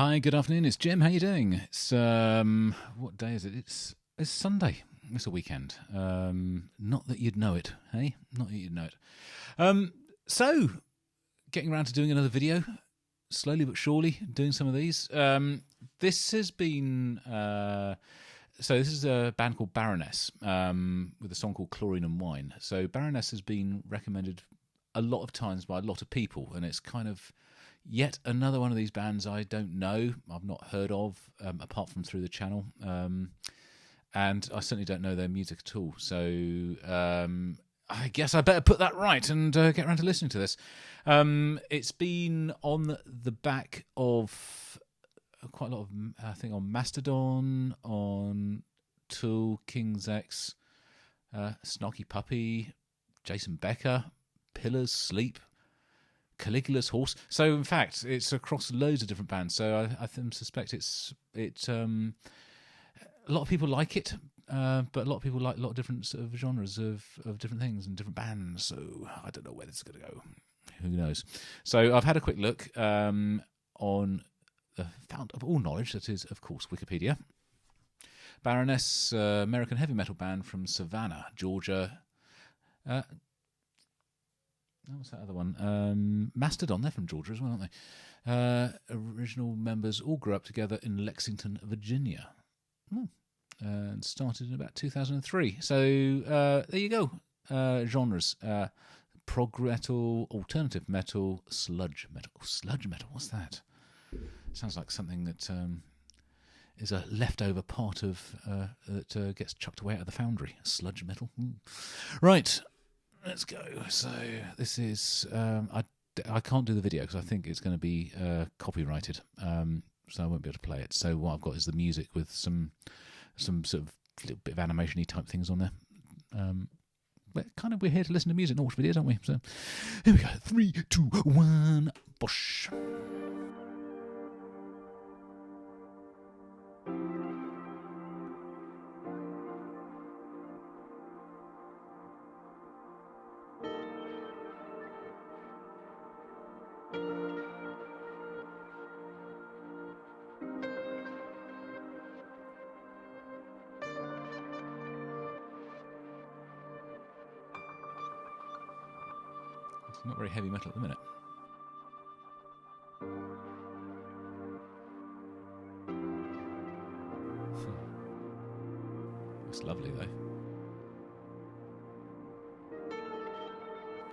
Hi, good afternoon. It's Jim. How you doing? It's what day is it? It's Sunday. It's a weekend. Not that you'd know it, hey? Not that you'd know it. So, getting around to doing another video, slowly but surely, doing some of these. This has been this is a band called Baroness with a song called Chlorine and Wine. So Baroness has been recommended a lot of times by a lot of people, and it's kind of yet another one of these bands I don't know, I've not heard of, apart from through the channel, and I certainly don't know their music at all. So I guess I better put that right and get around to listening to this. It's been on the back of quite a lot of, I think, on Mastodon, on Tool, King's X, Snarky Puppy, Jason Becker, Pillars, Sleep, Caligula's Horse. So in fact, it's across loads of different bands. So I suspect a lot of people like it, but a lot of people like a lot of different sort of genres of different things and different bands. So I don't know where this is going to go. Who knows? So I've had a quick look on the fount of all knowledge, that is, of course, Wikipedia. Baroness, American heavy metal band from Savannah, Georgia. What's that other one? Mastodon, they're from Georgia as well, aren't they? Original members all grew up together in Lexington, Virginia. And started in about 2003. So there you go. Genres. Prog metal, alternative metal, sludge metal. Oh, sludge metal, what's that? Sounds like something that is a leftover part of that gets chucked away out of the foundry. Sludge metal. Right. Let's go. So this is I can't do the video because I think it's going to be copyrighted, so I won't be able to play it. So what I've got is the music with some sort of little bit of animation-y type things on there. But kind of, we're here to listen to music, not watch videos, aren't we? So here we go. 3, 2, 1, push. It's not very heavy metal at the minute. It's lovely though.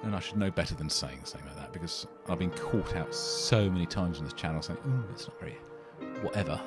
And I should know better than saying something like that, because I've been caught out so many times on this channel saying, "Ooh, it's not very whatever."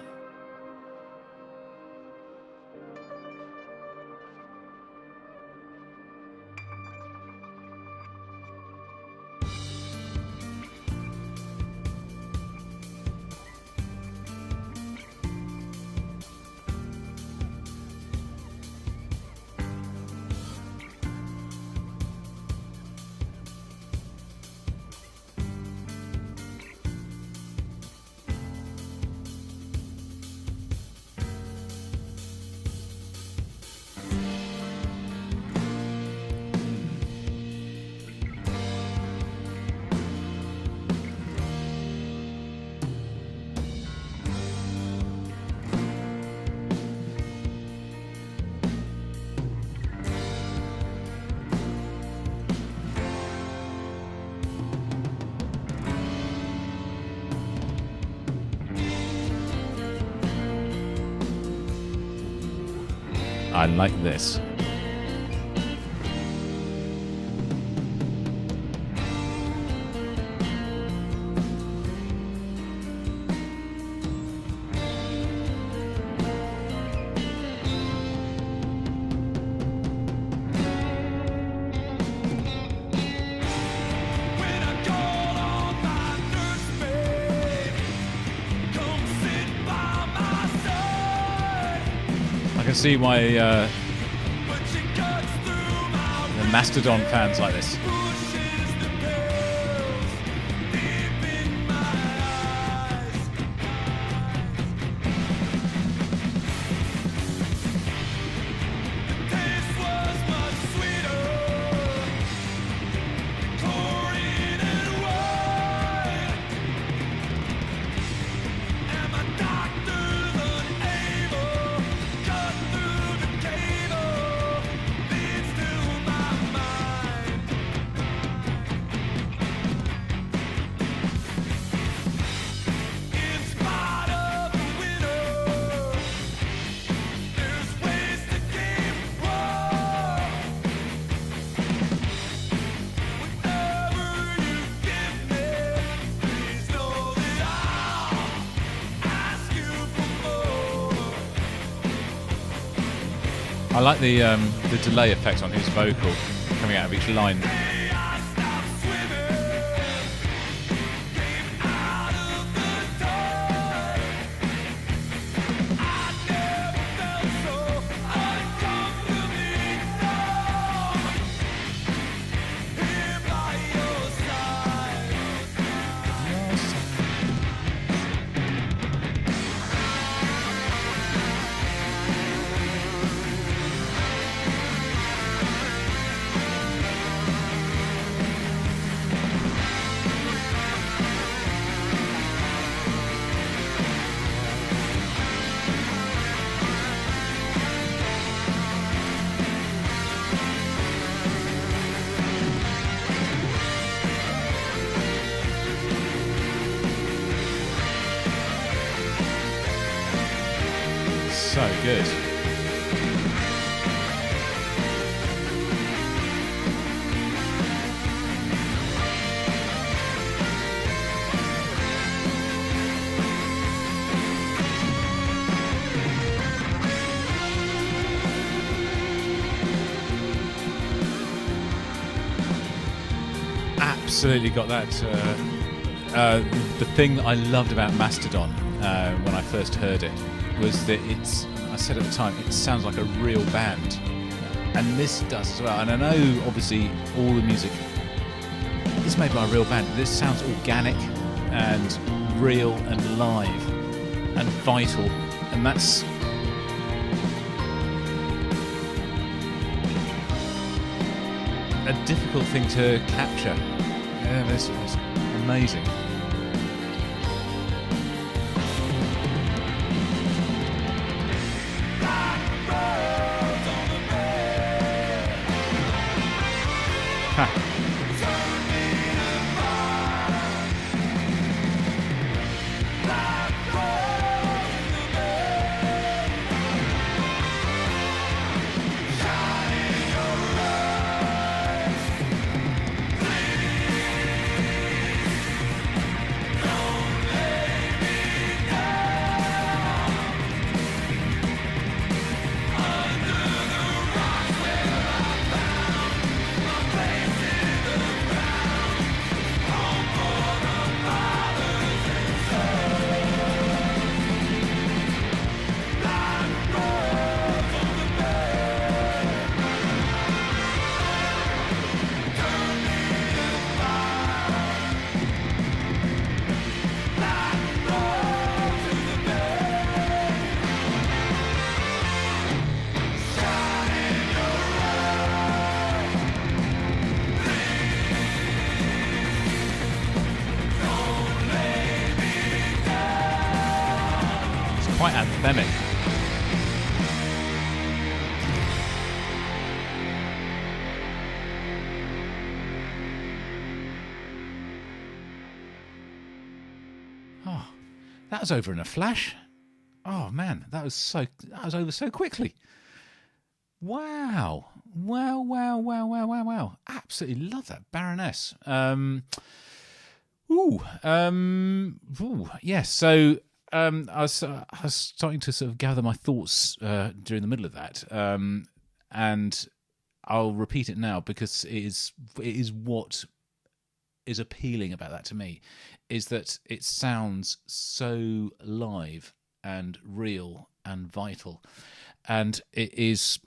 I like this. I can see why the Mastodon fans like this. I like the delay effect on his vocal coming out of each line. So good. Absolutely got that. The thing that I loved about Mastodon when I first heard it was that I said at the time, it sounds like a real band. And this does as well. And I know, obviously, all the music is made by a real band. This sounds organic and real and live and vital. And that's a difficult thing to capture. Yeah, this is amazing. Quite anthemic. Oh, that was over in a flash. Oh man, that was over so quickly. Wow. Wow. Absolutely love that Baroness. Yes, so I was starting to sort of gather my thoughts during the middle of that, and I'll repeat it now because it is what is appealing about that to me, is that it sounds so live and real and vital, and it is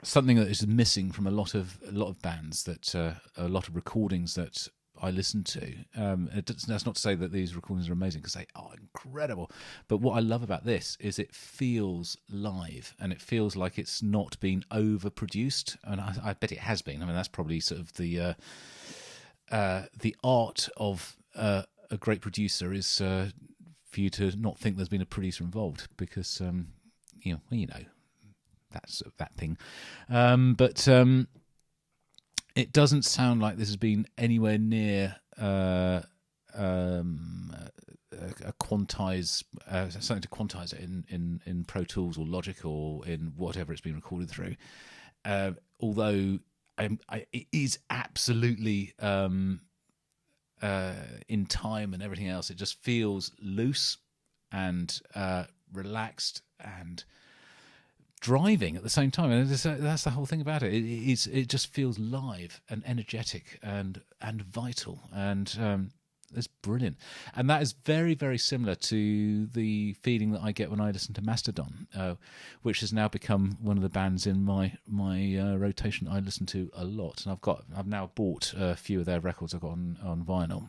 something that is missing from a lot of bands, that a lot of recordings that I listen to. That's not to say that these recordings are amazing, because they are incredible. But what I love about this is it feels live, and it feels like it's not been overproduced. And I bet it has been. I mean, that's probably sort of the art of a great producer is for you to not think there's been a producer involved, because you know that's that thing. But it doesn't sound like this has been anywhere near a quantize, something to quantize it in Pro Tools or Logic or in whatever it's been recorded through. Although it is absolutely in time and everything else, it just feels loose and relaxed and driving at the same time, and that's the whole thing about it. It just feels live and energetic and vital, and it's brilliant. And that is very, very similar to the feeling that I get when I listen to Mastodon, which has now become one of the bands in my rotation I listen to a lot. And I've now bought a few of their records I've got on vinyl.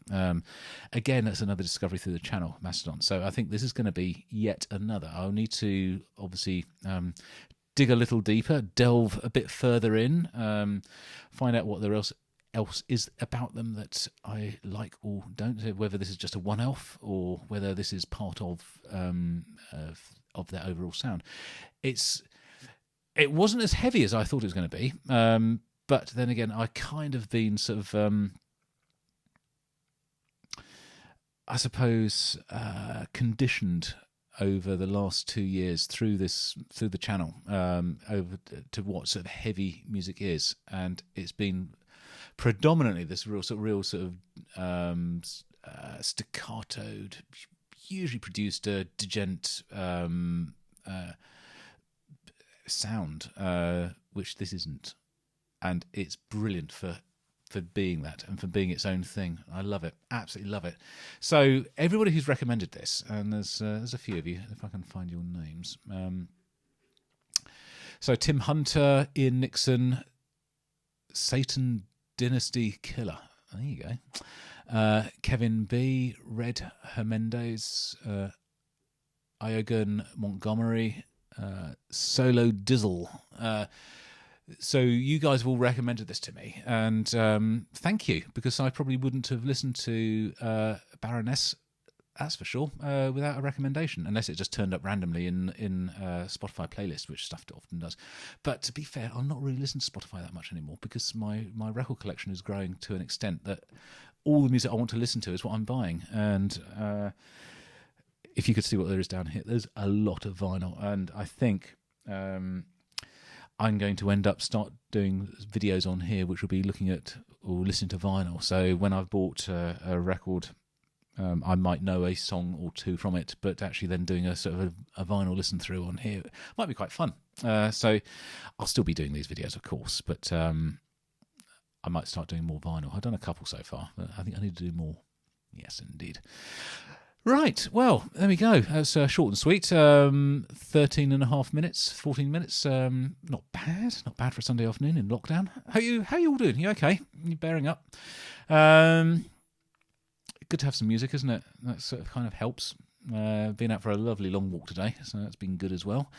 Again, that's another discovery through the channel, Mastodon. So I think this is going to be yet another. I'll need to obviously dig a little deeper, delve a bit further in, find out what there else is about them that I like or don't. Whether this is just a one-off or whether this is part of their overall sound. It wasn't as heavy as I thought it was going to be, but then again, I kind of been sort of I suppose conditioned over the last 2 years through the channel over to what sort of heavy music is, and it's been predominantly this real sort of staccatoed, usually produced djent sound, which this isn't, and it's brilliant for being that and for being its own thing. I love it, absolutely love it. So everybody who's recommended this, and there's a few of you, if I can find your names. So Tim Hunter, Ian Nixon, Satan Dynasty Killer. There you go. Kevin B, Red Hernandez, Iogan Montgomery, Solo Dizzle. So you guys have all recommended this to me, and thank you, because I probably wouldn't have listened to Baroness, that's for sure, without a recommendation, unless it just turned up randomly in Spotify playlist, which stuff it often does. But to be fair, I'm not really listening to Spotify that much anymore, because my record collection is growing to an extent that all the music I want to listen to is what I'm buying. And if you could see what there is down here, there's a lot of vinyl, and I think I'm going to end up start doing videos on here which will be looking at or listening to vinyl. So when I've bought a record, I might know a song or two from it, but actually then doing a sort of a vinyl listen through on here might be quite fun. So I'll still be doing these videos, of course, but I might start doing more vinyl. I've done a couple so far, but I think I need to do more. Yes, indeed. Right, well, there we go. That's short and sweet. 13 and a half minutes, 14 minutes. Not bad for a Sunday afternoon in lockdown. How you all doing? You okay? You bearing up? Good to have some music, isn't it? That sort of kind of helps. Been out for a lovely long walk today, so that's been good as well.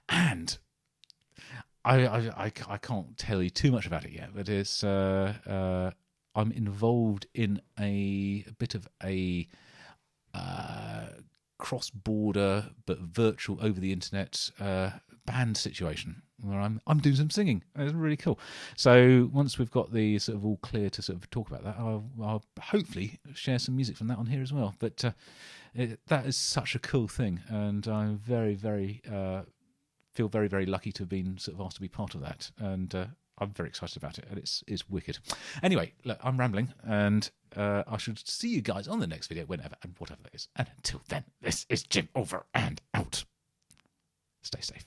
And I can't tell you too much about it yet, but it's I'm involved in a bit of a cross-border but virtual over the internet band situation where I'm doing some singing. It's really cool. So once we've got the sort of all clear to sort of talk about that, I'll hopefully share some music from that on here as well. But that is such a cool thing, and I'm very, very feel very, very lucky to have been sort of asked to be part of that, and I'm very excited about it, and it's wicked. Anyway, look, I'm rambling, and I should see you guys on the next video, whenever and whatever it is. And until then, this is Jim over and out. Stay safe.